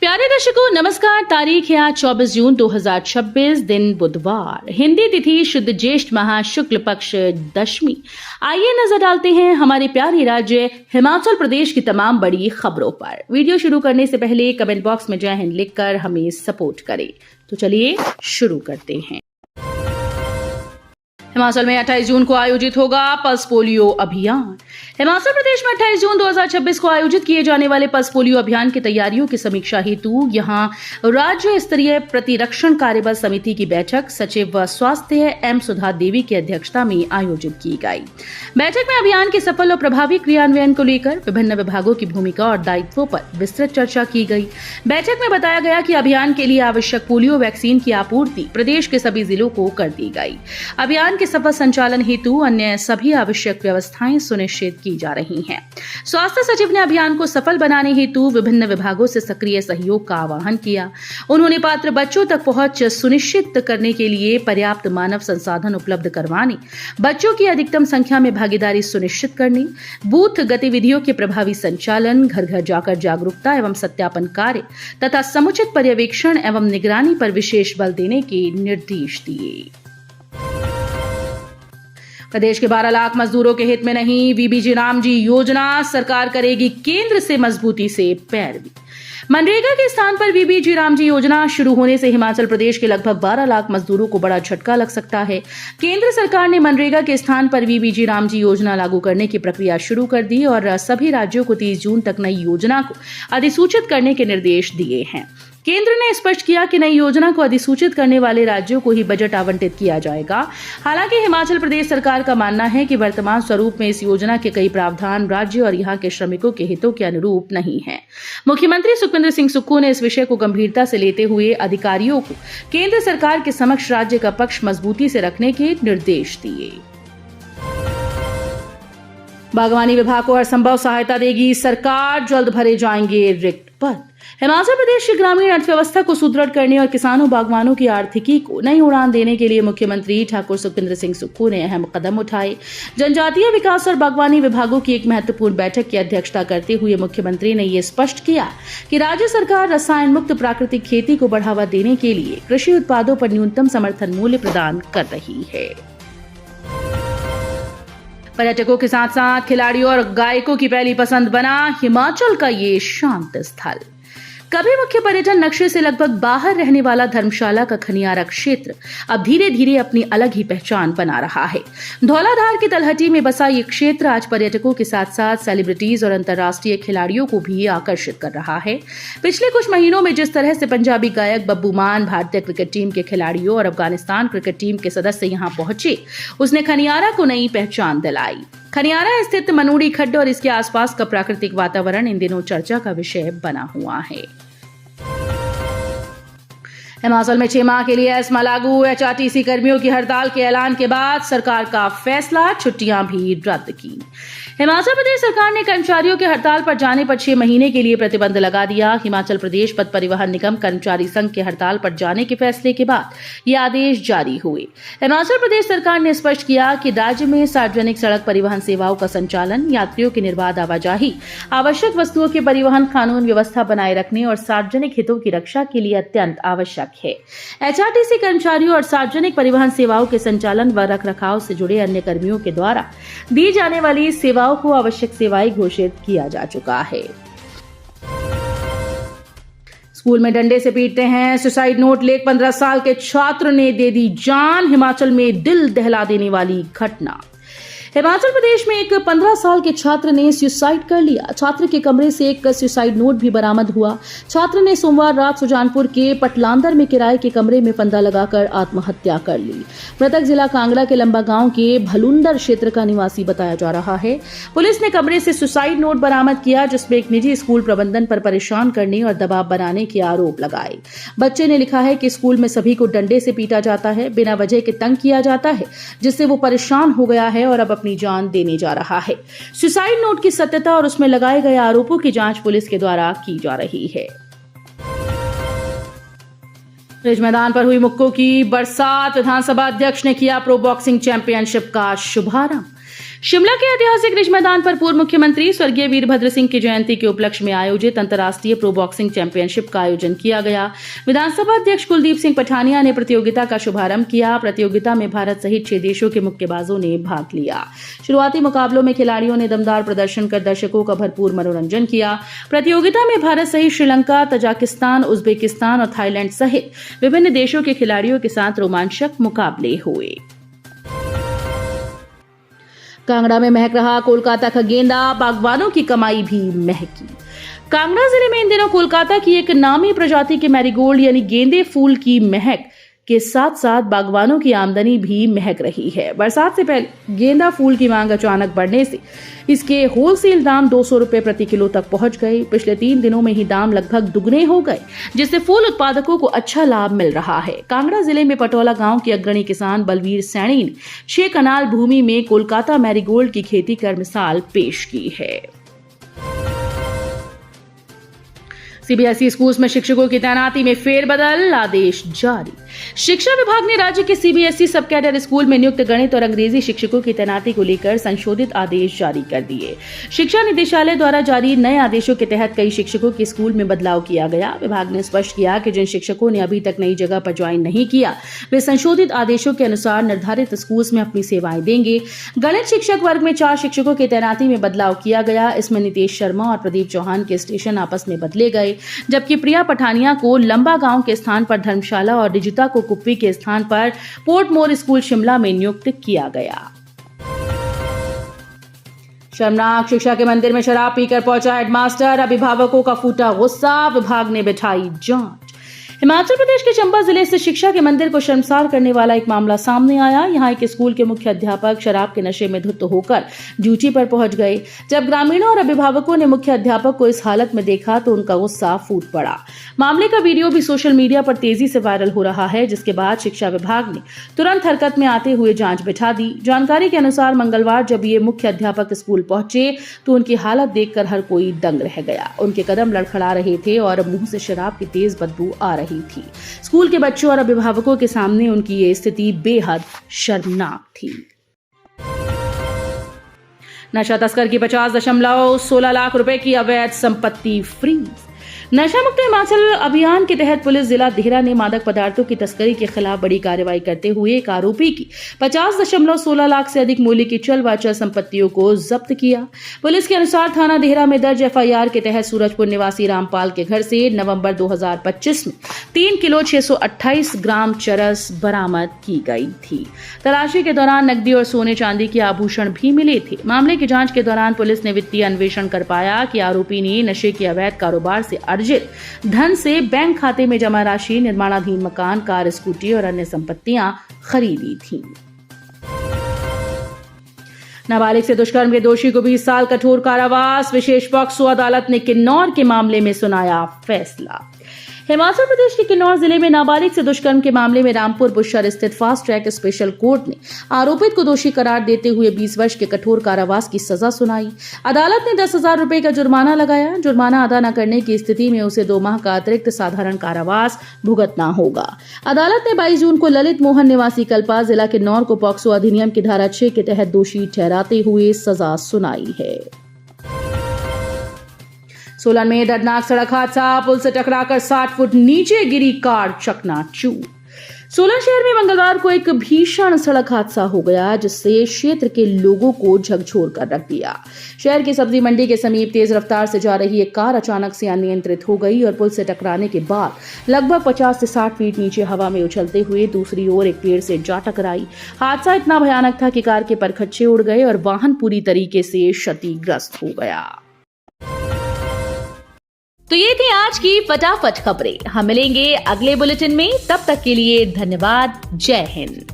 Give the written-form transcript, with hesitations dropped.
प्यारे दर्शकों नमस्कार। तारीख है आज 24 जून 2026, दिन बुधवार, हिंदी तिथि शुद्ध ज्येष्ठ माह शुक्ल पक्ष दशमी। आइए नजर डालते हैं हमारे प्यारे राज्य हिमाचल प्रदेश की तमाम बड़ी खबरों पर। वीडियो शुरू करने से पहले कमेंट बॉक्स में जय हिंद लिखकर हमें सपोर्ट करें। तो चलिए शुरू करते हैं। हिमाचल में 28 जून को आयोजित होगा पल्स पोलियो अभियान। हिमाचल प्रदेश में 28 जून 2026 को आयोजित किए जाने वाले पल्स पोलियो अभियान की तैयारियों की समीक्षा हेतु यहां राज्य स्तरीय प्रतिरक्षण कार्यबल समिति की बैठक सचिव स्वास्थ्य एम सुधा देवी की अध्यक्षता में आयोजित की गई। बैठक में अभियान के सफल और प्रभावी क्रियान्वयन को लेकर विभिन्न विभागों की भूमिका और दायित्वों पर विस्तृत चर्चा की गई। बैठक में बताया गया कि अभियान के लिए आवश्यक पोलियो वैक्सीन की आपूर्ति प्रदेश के सभी जिलों को कर दी गई। अभियान के सफल संचालन हेतु अन्य सभी आवश्यक व्यवस्थाएं सुनिश्चित की जा रही हैं। स्वास्थ्य सचिव ने अभियान को सफल बनाने हेतु विभिन्न विभागों से सक्रिय सहयोग का आह्वान किया। उन्होंने पात्र बच्चों तक पहुंच सुनिश्चित करने के लिए पर्याप्त मानव संसाधन उपलब्ध करवाने, बच्चों की अधिकतम संख्या में भागीदारी सुनिश्चित करने, बूथ गतिविधियों के प्रभावी संचालन, घर घर जाकर जागरूकता एवं सत्यापन कार्य तथा समुचित पर्यवेक्षण एवं निगरानी पर विशेष बल देने के निर्देश दिए। प्रदेश के 12 लाख मजदूरों के हित में नहीं, वीबीजी रामजी योजना सरकार करेगी केंद्र से मजबूती से पैरवी। मनरेगा के स्थान पर वीबीजी रामजी योजना शुरू होने से हिमाचल प्रदेश के लगभग 12 लाख मजदूरों को बड़ा झटका लग सकता है। केंद्र सरकार ने मनरेगा के स्थान पर वीबीजी रामजी योजना लागू करने की प्रक्रिया शुरू कर दी और सभी राज्यों को 30 जून तक नई योजना को अधिसूचित करने के निर्देश दिए हैं। केंद्र ने स्पष्ट किया कि नई योजना को अधिसूचित करने वाले राज्यों को ही बजट आवंटित किया जाएगा। हालांकि हिमाचल प्रदेश सरकार का मानना है कि वर्तमान स्वरूप में इस योजना के कई प्रावधान राज्य और यहां के श्रमिकों के हितों के अनुरूप नहीं है। मुख्यमंत्री सुखविंदर सिंह सुक्खू ने इस विषय को गंभीरता से लेते हुए अधिकारियों को केंद्र सरकार के समक्ष राज्य का पक्ष मजबूती से रखने के निर्देश दिए। बागवानी विभाग को हर संभव सहायता देगी सरकार, जल्द भरे जाएंगे रिक्त पद। हिमाचल प्रदेश की ग्रामीण अर्थव्यवस्था को सुदृढ़ करने और किसानों बागवानों की आर्थिकी को नई उड़ान देने के लिए मुख्यमंत्री ठाकुर सुखविंदर सिंह सुक्खू ने अहम कदम उठाए। जनजातीय विकास और बागवानी विभागों की एक महत्वपूर्ण बैठक की अध्यक्षता करते हुए मुख्यमंत्री ने यह स्पष्ट किया कि राज्य सरकार रसायन मुक्त प्राकृतिक खेती को बढ़ावा देने के लिए कृषि उत्पादों पर न्यूनतम समर्थन मूल्य प्रदान कर रही है। पर्यटकों के साथ साथ खिलाड़ियों और गायकों की पहली पसंद बना हिमाचल का ये शांत स्थल। कभी मुख्य पर्यटन नक्शे से लगभग बाहर रहने वाला धर्मशाला का खनियारा क्षेत्र अब धीरे धीरे अपनी अलग ही पहचान बना रहा है। धौलाधार की तलहटी में बसा ये क्षेत्र आज पर्यटकों के साथ साथ सेलिब्रिटीज और अंतर्राष्ट्रीय खिलाड़ियों को भी आकर्षित कर रहा है। पिछले कुछ महीनों में जिस तरह से पंजाबी गायक बब्बू मान, भारतीय क्रिकेट टीम के खिलाड़ियों और अफगानिस्तान क्रिकेट टीम के सदस्य यहां पहुंचे, उसने खनियारा को नई पहचान दिलाई। खनियारा स्थित मनूड़ी खड्ड और इसके आसपास का प्राकृतिक वातावरण इन दिनों चर्चा का विषय बना हुआ है। हिमाचल में 6 माह के लिए एस्मा लागू, एचआरटीसी कर्मियों की हड़ताल के ऐलान के बाद सरकार का फैसला, छुट्टियां भी रद्द की। हिमाचल प्रदेश सरकार ने कर्मचारियों के हड़ताल पर जाने पर 6 महीने के लिए प्रतिबंध लगा दिया। हिमाचल प्रदेश पथ परिवहन निगम कर्मचारी संघ के हड़ताल पर जाने के फैसले के बाद ये आदेश जारी हुए। हिमाचल प्रदेश सरकार ने स्पष्ट किया कि राज्य में सार्वजनिक सड़क परिवहन सेवाओं का संचालन, यात्रियों की निर्बाध आवाजाही, आवश्यक वस्तुओं के परिवहन, कानून व्यवस्था बनाए रखने और सार्वजनिक हितों की रक्षा के लिए अत्यंत आवश्यक है। एचआरटीसी कर्मचारियों और सार्वजनिक परिवहन सेवाओं के संचालन व रखरखाव से जुड़े अन्य कर्मियों के द्वारा दी जाने वाली सेवाओं को आवश्यक सेवाएं घोषित किया जा चुका है। स्कूल में डंडे से पीटते हैं, सुसाइड नोट लेकर 15 साल के छात्र ने दे दी जान। हिमाचल में दिल दहला देने वाली घटना। हिमाचल प्रदेश में एक 15 साल के छात्र ने सुसाइड कर लिया। छात्र के कमरे से एक सुसाइड नोट भी बरामद हुआ। छात्र ने सोमवार रात सुजानपुर के पटलांदर में किराए के कमरे में फंदा लगाकर आत्महत्या कर ली। मृतक जिला कांगड़ा के लंबा गांव के भलुंदर क्षेत्र का निवासी बताया जा रहा है। पुलिस ने कमरे से सुसाइड नोट बरामद किया, जिसमें एक निजी स्कूल प्रबंधन पर परेशान करने और दबाव बनाने के आरोप लगाए। बच्चे ने लिखा है कि स्कूल में सभी को डंडे से पीटा जाता है, बिना वजह के तंग किया जाता है, जिससे वो परेशान हो गया है और अब अपनी जान देने जा रहा है। सुसाइड नोट की सत्यता और उसमें लगाए गए आरोपों की जांच पुलिस के द्वारा की जा रही है। रिज मैदान पर हुई मुक्कों की बरसात, विधानसभा अध्यक्ष ने किया प्रो बॉक्सिंग चैंपियनशिप का शुभारंभ। शिमला के ऐतिहासिक रिज मैदान पर पूर्व मुख्यमंत्री स्वर्गीय वीरभद्र सिंह की जयंती के उपलक्ष्य में आयोजित अंतर्राष्ट्रीय प्रो बॉक्सिंग चैंपियनशिप का आयोजन किया गया। विधानसभा अध्यक्ष कुलदीप सिंह पठानिया ने प्रतियोगिता का शुभारंभ किया। प्रतियोगिता में भारत सहित 6 देशों के मुक्केबाजों ने भाग लिया। शुरुआती मुकाबलों में खिलाड़ियों ने दमदार प्रदर्शन कर दर्शकों का भरपूर मनोरंजन किया। प्रतियोगिता में भारत सहित श्रीलंका, तजाकिस्तान, उज्बेकिस्तान और थाईलैंड सहित विभिन्न देशों के खिलाड़ियों के साथ रोमांचक मुकाबले हुए। कांगड़ा में महक रहा कोलकाता का गेंदा, बागवानों की कमाई भी महकी। कांगड़ा जिले में इन दिनों कोलकाता की एक नामी प्रजाति के मैरीगोल्ड यानी गेंदे फूल की महक के साथ साथ बागवानों की आमदनी भी महक रही है। बरसात से पहले गेंदा फूल की मांग अचानक बढ़ने से इसके होलसेल दाम 200 रुपए प्रति किलो तक पहुंच गए। पिछले 3 दिनों में ही दाम लगभग दुगने हो गए, जिससे फूल उत्पादकों को अच्छा लाभ मिल रहा है। कांगड़ा जिले में पटौला गांव के अग्रणी किसान बलवीर सैनी ने 6 कनाल भूमि में कोलकाता मैरीगोल्ड की खेती कर मिसाल पेश की है। सीबीएसई स्कूल्स में शिक्षकों की तैनाती में फेरबदल, आदेश जारी। शिक्षा विभाग ने राज्य के सीबीएसई सब कैडर स्कूल में नियुक्त गणित और अंग्रेजी शिक्षकों की तैनाती को लेकर संशोधित आदेश जारी कर दिए। शिक्षा निदेशालय द्वारा जारी नए आदेशों के तहत कई शिक्षकों के स्कूल में बदलाव किया गया। विभाग ने स्पष्ट किया कि जिन शिक्षकों ने अभी तक नई जगह पर ज्वाइन नहीं किया, वे संशोधित आदेशों के अनुसार निर्धारित स्कूल्स में अपनी सेवाएं देंगे। गणित शिक्षक वर्ग में 4 शिक्षकों की तैनाती में बदलाव किया गया। इसमें नितेश शर्मा और प्रदीप चौहान के स्टेशन आपस में बदले गए, जबकि प्रिया पठानिया को लंबा गांव के स्थान पर धर्मशाला और रिजिता को कुप्पी के स्थान पर पोर्टमोर स्कूल शिमला में नियुक्त किया गया। शर्मनाक, शिक्षा के मंदिर में शराब पीकर पहुंचा हेडमास्टर, अभिभावकों का फूटा गुस्सा, विभाग ने बिठाई जांच। हिमाचल प्रदेश के चंबा जिले से शिक्षा के मंदिर को शर्मसार करने वाला एक मामला सामने आया। यहां एक स्कूल के मुख्य अध्यापक शराब के नशे में धुत होकर ड्यूटी पर पहुंच गए। जब ग्रामीणों और अभिभावकों ने मुख्य अध्यापक को इस हालत में देखा तो उनका गुस्सा फूट पड़ा। मामले का वीडियो भी सोशल मीडिया पर तेजी से वायरल हो रहा है, जिसके बाद शिक्षा विभाग ने तुरंत हरकत में आते हुए जांच बिठा दी। जानकारी के अनुसार मंगलवार जब ये मुख्य अध्यापक स्कूल पहुंचे तो उनकी हालत देखकर हर कोई दंग रह गया। उनके कदम लड़खड़ा रहे थे और मुंह से शराब की तेज बदबू आ रही थी। स्कूल के बच्चों और अभिभावकों के सामने उनकी ये स्थिति बेहद शर्मनाक थी। नशा तस्कर की 50.16 लाख रुपए की अवैध संपत्ति फ्रीज। नशा मुक्त हिमाचल अभियान के तहत पुलिस जिला देहरा ने मादक पदार्थों की तस्करी के खिलाफ बड़ी कार्रवाई करते हुए एक आरोपी की 50.16 लाख से अधिक मूल्य की चल व अचल संपत्तियों को जब्त किया। पुलिस के अनुसार थाना देहरा में दर्ज एफआईआर के तहत सूरजपुर निवासी रामपाल के घर से नवंबर 2025 में 3 किलो 628 ग्राम चरस बरामद की गई थी। तलाशी के दौरान नकदी और सोने चांदी के आभूषण भी मिले थे। मामले की जांच के दौरान पुलिस ने वित्तीय अन्वेषण कर पाया कि आरोपी ने नशे के अवैध कारोबार से अर्जित धन से बैंक खाते में जमा राशि, निर्माणाधीन मकान, कार, स्कूटी और अन्य संपत्तियां खरीदी थीं। नाबालिग से दुष्कर्म के दोषी को 20 साल कठोर कारावास। विशेष पॉक्सो अदालत ने किन्नौर के मामले में सुनाया फैसला। हिमाचल प्रदेश के किन्नौर जिले में नाबालिग से दुष्कर्म के मामले में रामपुर बुशर स्थित फास्ट ट्रैक स्पेशल कोर्ट ने आरोपित को दोषी करार देते हुए 20 वर्ष के कठोर कारावास की सजा सुनाई। अदालत ने 10,000 रुपए का जुर्माना लगाया। जुर्माना अदा न करने की स्थिति में उसे 2 माह का अतिरिक्त साधारण कारावास भुगतना होगा। अदालत ने 22 जून को ललित मोहन निवासी कल्पा जिला किन्नौर को पॉक्सो अधिनियम की धारा 6 के तहत दोषी ठहराते हुए सजा सुनाई है। सोलन में दर्दनाक सड़क हादसा, पुल से टकराकर 60 फुट नीचे गिरी कार चकनाचूर। सोलन शहर में मंगलवार को एक भीषण सड़क हादसा हो गया, जिससे क्षेत्र के लोगों को झकझोर कर रख दिया। शहर की सब्जी मंडी के समीप तेज रफ्तार से जा रही एक कार अचानक से अनियंत्रित हो गई और पुल से टकराने के बाद लगभग 50 से 60 फीट नीचे हवा में उछलते हुए दूसरी ओर एक पेड़ से जा टकराई। हादसा इतना भयानक था कि कार के परखच्चे उड़ गए और वाहन पूरी तरीके से क्षतिग्रस्त हो गया। तो ये थी आज की फटाफट खबरें। हम मिलेंगे अगले बुलेटिन में, तब तक के लिए धन्यवाद। जय हिंद।